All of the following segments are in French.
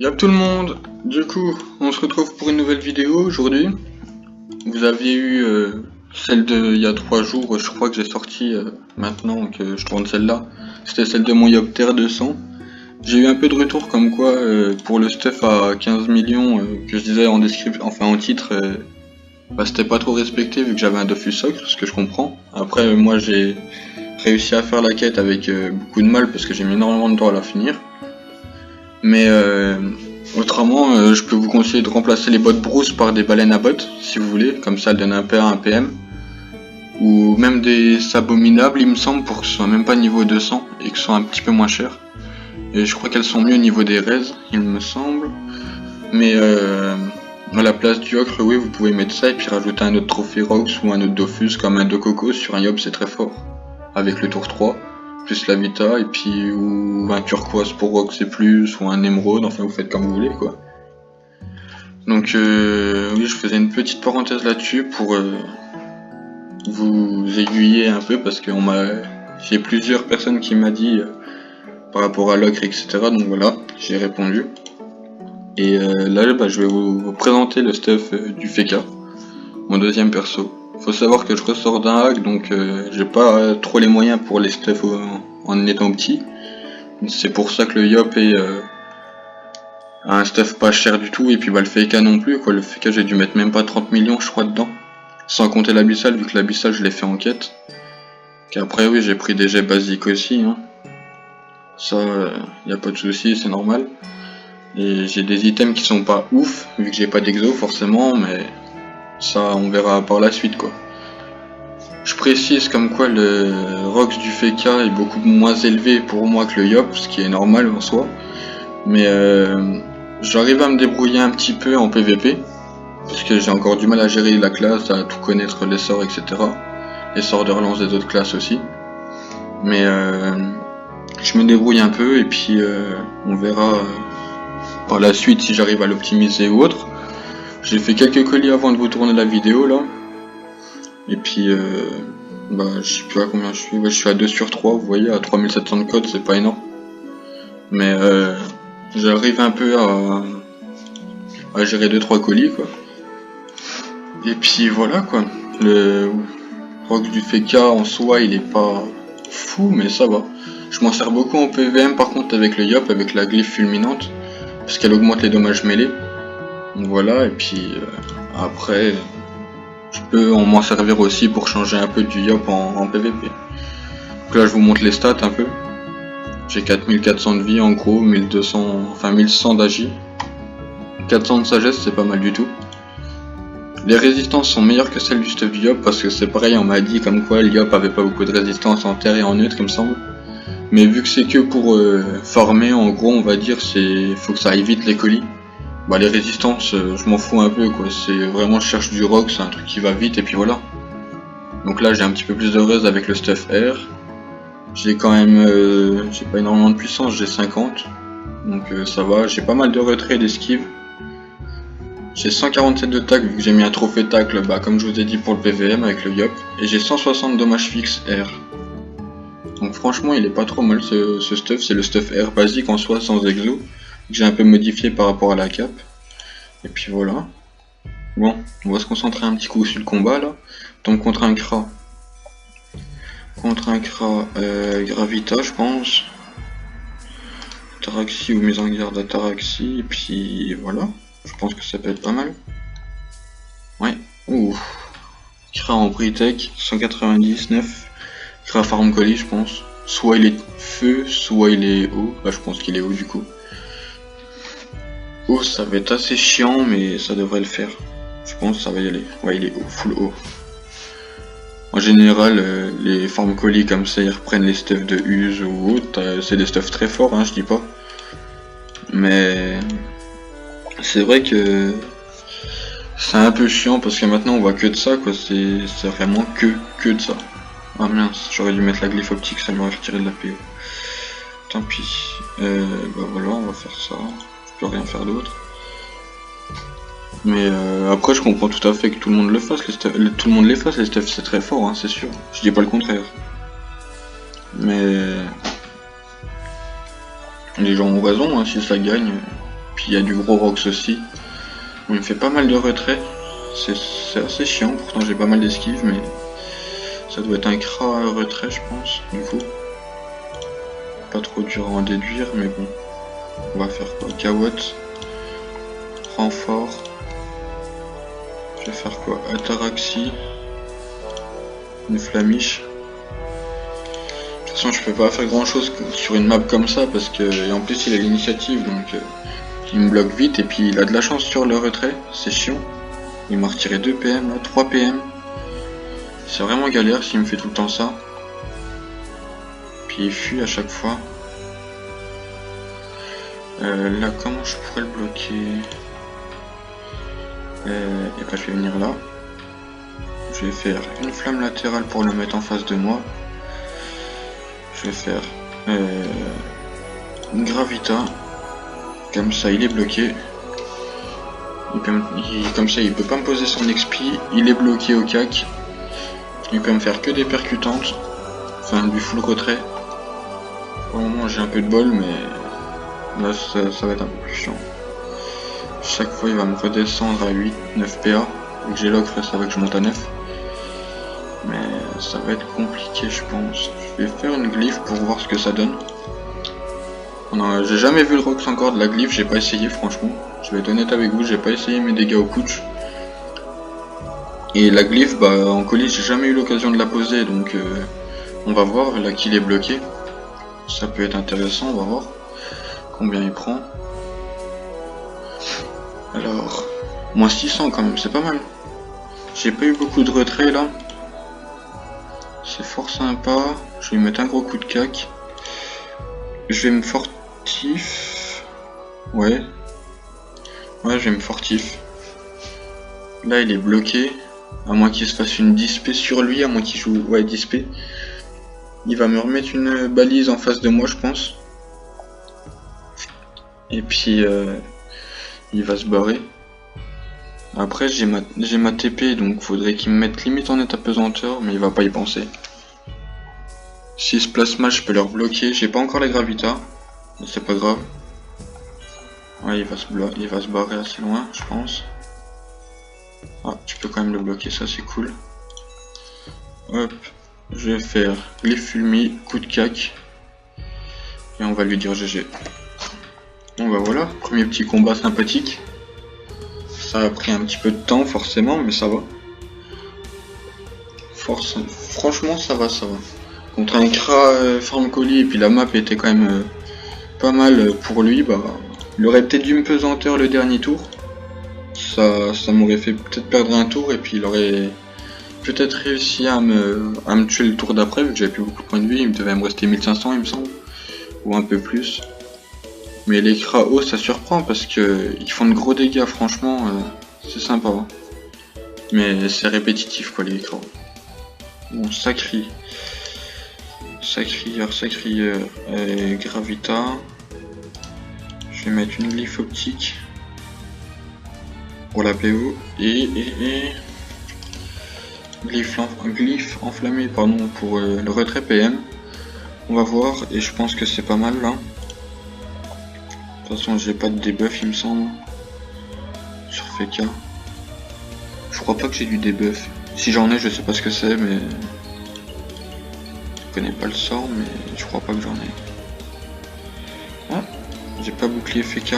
Y'a tout le monde, du coup on se retrouve pour une nouvelle vidéo aujourd'hui. Vous aviez eu celle de il y a 3 jours, je crois que j'ai sorti maintenant que je tourne celle-là. C'était celle de mon Yopter 200. J'ai eu un peu de retour comme quoi pour le stuff à 15 millions que je disais en description, enfin en titre, bah, c'était pas trop respecté vu que j'avais un Dofus Socle, ce que je comprends. Après moi j'ai réussi à faire la quête avec beaucoup de mal parce que j'ai mis énormément de temps à la finir. Mais autrement, je peux vous conseiller de remplacer les bottes brousse par des baleines à bottes, si vous voulez, comme ça elles donnent un PA, un PM. Ou même des abominables, il me semble, pour que ce soit même pas niveau 200 et que ce soit un petit peu moins cher. Et je crois qu'elles sont mieux au niveau des raises, il me semble. Mais à la place du ocre, oui, vous pouvez mettre ça et puis rajouter un autre trophée Rox ou un autre Dofus comme un Dokoko sur un Yop, c'est très fort. Avec le tour 3. Plus la Vita, et puis ou un turquoise pour Rox et plus, ou un émeraude, enfin vous faites comme vous voulez quoi. Donc oui, je faisais une petite parenthèse là-dessus pour vous aiguiller un peu parce que j'ai plusieurs personnes qui m'ont dit par rapport à l'ocre, etc. Donc voilà, j'ai répondu. Et là bah, je vais vous présenter le stuff du Feka, mon deuxième perso. Faut savoir que je ressors d'un hack, donc j'ai pas trop les moyens pour les stuff en étant petit. C'est pour ça que le Yop est un stuff pas cher du tout, et puis bah le Feka non plus quoi. Le Feka j'ai dû mettre même pas 30 millions je crois dedans. Sans compter l'abyssal, vu que l'abyssal je l'ai fait en quête. Qu'après oui j'ai pris des jets basiques aussi, hein. Ça y a pas de souci, c'est normal. Et j'ai des items qui sont pas ouf, vu que j'ai pas d'exo forcément, mais ça on verra par la suite quoi. Je précise comme quoi le Rox du Feka est beaucoup moins élevé pour moi que le Yop, ce qui est normal en soi. Mais j'arrive à me débrouiller un petit peu en PVP, parce que j'ai encore du mal à gérer la classe, à tout connaître les sorts, etc. Les sorts de relance des autres classes aussi. Mais je me débrouille un peu, et puis on verra par la suite si j'arrive à l'optimiser ou autre. J'ai fait quelques colis avant de vous tourner la vidéo là. Et puis bah je sais plus à combien je suis, je suis à 2 sur 3, vous voyez, à 3700 de code, c'est pas énorme. Mais j'arrive un peu à gérer 2-3 colis quoi. Et puis voilà quoi. Le Rox du Feka en soi il est pas fou mais ça va. Je m'en sers beaucoup en PVM par contre avec le Yop, avec la glyphe fulminante. Parce qu'elle augmente les dommages mêlés. Donc voilà, et puis après je peux m'en servir aussi pour changer un peu du Yop en PVP. Donc là je vous montre les stats un peu. J'ai 4400 de vie en gros, 1200, enfin 1100 d'agi. 400 de sagesse, c'est pas mal du tout. Les résistances sont meilleures que celles du stuff du Yop parce que c'est pareil, on m'a dit comme quoi le Yop avait pas beaucoup de résistance en terre et en neutre il me semble. Mais vu que c'est que pour farmer, en gros on va dire, faut que ça aille vite les colis. Bah les résistances, je m'en fous un peu quoi, c'est vraiment je cherche du rock, c'est un truc qui va vite et puis voilà. Donc là j'ai un petit peu plus de res avec le stuff R. J'ai quand même, j'ai pas énormément de puissance, j'ai 50. Donc ça va, j'ai pas mal de retrait et d'esquive. J'ai 147 de tac vu que j'ai mis un trophée tacle, bah comme je vous ai dit pour le PVM avec le Yop. Et j'ai 160 dommages fixes R. Donc franchement il est pas trop mal ce stuff, c'est le stuff R basique en soi sans exo. Que j'ai un peu modifié par rapport à la cape. Et puis voilà. Bon, on va se concentrer un petit coup sur le combat là. Donc contre un Kra. Contre un Kra Gravita je pense. Taraxie ou mise en garde à Taraxie. Et puis voilà. Je pense que ça peut être pas mal. Ouais. Ouh. Kra en Britech, 199. Kra Farm Colis je pense. Soit il est feu, soit il est haut. Bah je pense qu'il est haut du coup. Oh, ça va être assez chiant, mais ça devrait le faire. Je pense que ça va y aller. Ouais, il est haut, full haut. En général, les formes colis comme ça, ils reprennent les stuffs de Use ou autre. C'est des stuffs très forts, hein, je dis pas. Mais c'est vrai que c'est un peu chiant parce que maintenant on voit que de ça, quoi. C'est vraiment que de ça. Ah mince, j'aurais dû mettre la glyphe optique, ça m'aurait retiré de la PO. Tant pis. Bah voilà, on va faire ça. Je peux rien faire d'autre. Mais après je comprends tout à fait que tout le monde le fasse, tout le monde les fasse, les stuffs c'est très fort, hein, c'est sûr. Je dis pas le contraire. Mais les gens ont raison, hein, si ça gagne. Puis il y a du gros Rox aussi. On me fait pas mal de retraits. C'est assez chiant, pourtant j'ai pas mal d'esquives, mais ça doit être un Kra retrait, je pense, du coup. Pas trop dur à en déduire, mais bon. On va faire quoi? Kawot. Renfort. Je vais faire quoi? Ataraxie. Une Flamiche. De toute façon, je peux pas faire grand chose sur une map comme ça, parce que. Et en plus, il a l'initiative, donc. Il me bloque vite, et puis il a de la chance sur le retrait. C'est chiant. Il m'a retiré 2 PM, là, 3 PM. C'est vraiment galère s'il me fait tout le temps ça. Puis il fuit à chaque fois. Là, comment je pourrais le bloquer? Et bah, je vais venir là. Je vais faire une flamme latérale pour le mettre en face de moi. Je vais faire une Gravita. Comme ça, il est bloqué. Comme ça, il peut pas me poser son XP. Il est bloqué au cac. Il peut me faire que des percutantes. Enfin, du full retrait. Pour le moment, j'ai un peu de bol, mais là, ça va être un peu plus chiant. Chaque fois, il va me redescendre à 8, 9 PA. Vu que j'ai l'ocre, ça va que je monte à 9. Mais ça va être compliqué, je pense. Je vais faire une glyphe pour voir ce que ça donne. J'ai jamais vu le Rox encore de la glyphe, j'ai pas essayé franchement. Je vais être honnête avec vous, j'ai pas essayé mes dégâts au couch. Et la glyphe, bah en colis, j'ai jamais eu l'occasion de la poser, donc on va voir. Là qu'il est bloqué. Ça peut être intéressant, on va voir combien il prend. Alors, moins 600 quand même, c'est pas mal. J'ai pas eu beaucoup de retrait là. C'est fort sympa. Je vais lui mettre un gros coup de cac. Je vais me fortif. Ouais. Ouais, je vais me fortif. Là, il est bloqué. À moins qu'il se fasse une dispé sur lui, à moins qu'il joue... Ouais, dispé. Il va me remettre une balise en face de moi, je pense. Et puis, il va se barrer. Après, j'ai ma TP, donc faudrait qu'il me mette limite en état pesanteur, mais il va pas y penser. S'il se place mal, je peux le rebloquer. J'ai pas encore la Gravita, mais c'est pas grave. Ouais, il va se barrer assez loin, je pense. Ah, tu peux quand même le bloquer, ça c'est cool. Hop, je vais faire glyphe fulmi, coup de cac. Et on va lui dire GG. Bon bah voilà, premier petit combat sympathique. Ça a pris un petit peu de temps forcément, mais ça va. Franchement ça va. Contre un Kra farm colis et puis la map était quand même pas mal pour lui, bah il aurait peut-être dû me pesanteur le dernier tour. Ça m'aurait fait peut-être perdre un tour et puis il aurait peut-être réussi à me tuer le tour d'après vu que j'avais plus beaucoup de points de vie. Il me devait me rester 1500 il me semble, ou un peu plus. Mais les Kra hauts ça surprend parce que ils font de gros dégâts, franchement c'est sympa. Hein. Mais c'est répétitif quoi les Kra. Bon, ça crie. Gravita. Je vais mettre une glyphe optique pour la PO et glyphe enflammé pardon pour le retrait PM. On va voir et je pense que c'est pas mal là. De toute façon j'ai pas de debuff il me semble sur FK. Je crois pas que j'ai du debuff. Si j'en ai je sais pas ce que c'est mais je connais pas le sort mais je crois pas que j'en ai. Ah, j'ai pas bouclier FK.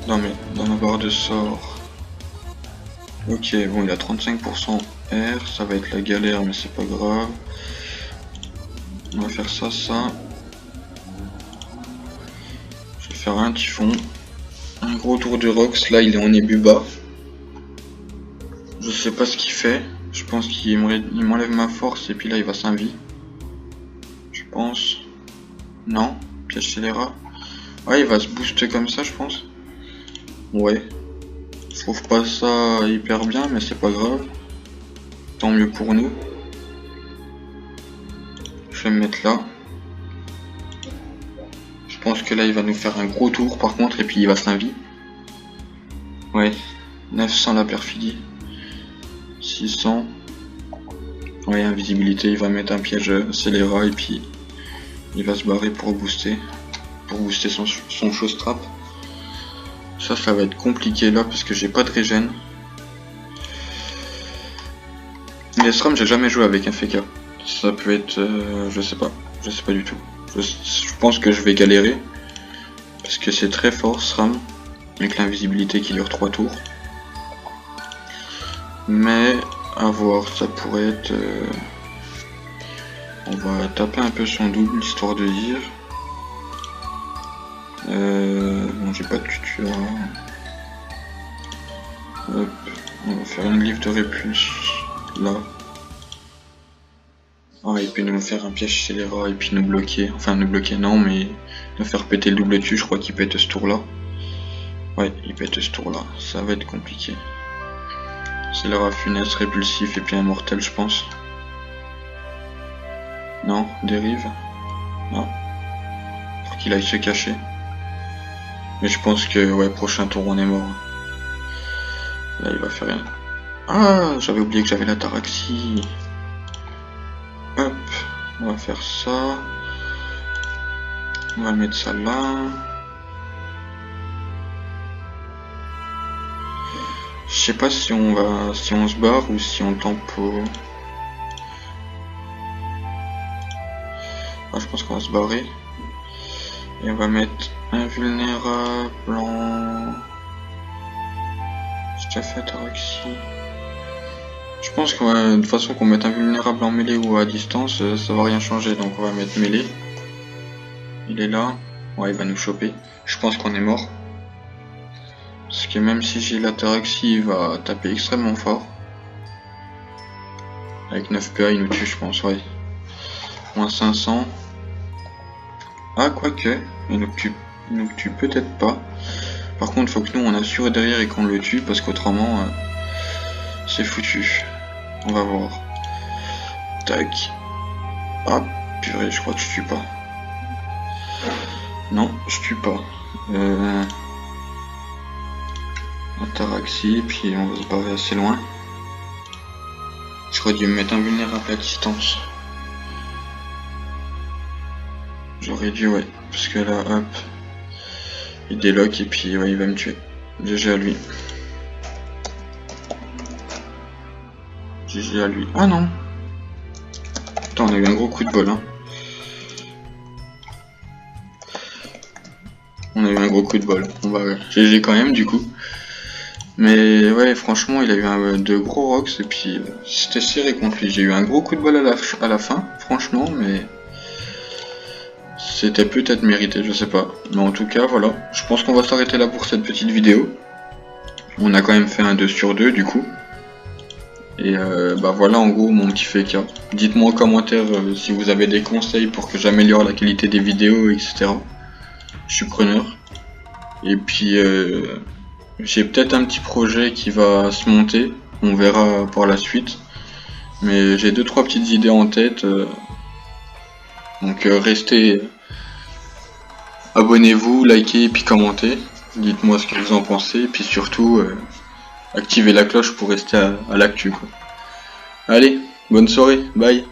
Non mais dans ma barre de sort. Ok bon il a 35% R, ça va être la galère mais c'est pas grave. On va faire ça. Je vais faire un typhon. Un gros tour de Rox, là il est en ébu bas. Je sais pas ce qu'il fait. Je pense qu'il m'enlève ma force et puis là il va s'invie. Je pense. Non, piège scélérat. Ouais il va se booster comme ça je pense. Ouais. Je trouve pas ça hyper bien mais c'est pas grave. Tant mieux pour nous. Je vais me mettre là. Je pense que là il va nous faire un gros tour par contre et puis il va s'invie. Ouais. 900 la perfidie. 600. Ouais, invisibilité, il va mettre un piège scélérat et puis il va se barrer pour booster. pour booster son show strap. Ça va être compliqué là parce que j'ai pas de régène. Les SRAM, j'ai jamais joué avec un FK. Ça peut être, je sais pas du tout. Je pense que je vais galérer parce que c'est très fort SRAM avec l'invisibilité qui dure 3 tours. Mais à voir, ça pourrait être. On va taper un peu son double histoire de dire. Bon, j'ai pas de tuteur. Hop, on va faire une glyphe de répulse là. Ah, il peut nous faire un piège scélérat et puis nous bloquer. Enfin, nous bloquer, non, mais nous faire péter le double dessus. Je crois qu'il pète ce tour là. Ouais, il pète ce tour là. Ça va être compliqué. Scélérat funeste, répulsif et puis immortel, je pense. Non, dérive. Non. Faut qu'il aille se cacher. Mais je pense que, ouais, prochain tour, on est mort. Là, il va faire rien. Ah, j'avais oublié que j'avais la Taraxie. Hop, on va faire ça. On va mettre ça là. Je sais pas si on se barre ou si on tempo. Ah, je pense qu'on va se barrer. Et on va mettre invulnérable en... J'ai déjà fait Taraxie. Je pense que de toute façon qu'on mette invulnérable en mêlée ou à distance, ça va rien changer. Donc on va mettre mêlée. Il est là. Ouais, il va nous choper. Je pense qu'on est mort. Parce que même si j'ai la Taraxie, il va taper extrêmement fort. Avec 9 PA, il nous tue, je pense, ouais. Moins 500. Ah, quoique, il nous tue peut-être pas. Par contre, faut que nous on assure derrière et qu'on le tue, parce qu'autrement, c'est foutu. On va voir. Tac. Ah, purée, je crois que je tue pas. Non, je tue pas. Ataraxie, puis on va se barrer assez loin. J'aurais dû me mettre invulnérable à distance. J'aurais dû, ouais. Parce que là, hop. Il déloque et puis ouais, il va me tuer. GG à lui. GG à lui. Ah non. Putain, on a eu un gros coup de bol, hein. On a eu un gros coup de bol. On va GG quand même, du coup. Mais ouais, franchement, il a eu de gros rocks et puis c'était serré contre lui. J'ai eu un gros coup de bol à la fin, franchement, mais c'était peut-être mérité, je sais pas. Mais en tout cas, voilà. Je pense qu'on va s'arrêter là pour cette petite vidéo. On a quand même fait un 2 sur 2 du coup. Et bah voilà en gros mon petit FK. Dites-moi en commentaire si vous avez des conseils pour que j'améliore la qualité des vidéos, etc. Je suis preneur. Et puis j'ai peut-être un petit projet qui va se monter. On verra par la suite. Mais j'ai 2-3 petites idées en tête. Donc restez... Abonnez-vous, likez et puis commentez. Dites-moi ce que vous en pensez. Et puis surtout... activez la cloche pour rester à l'actu. Allez, bonne soirée, bye.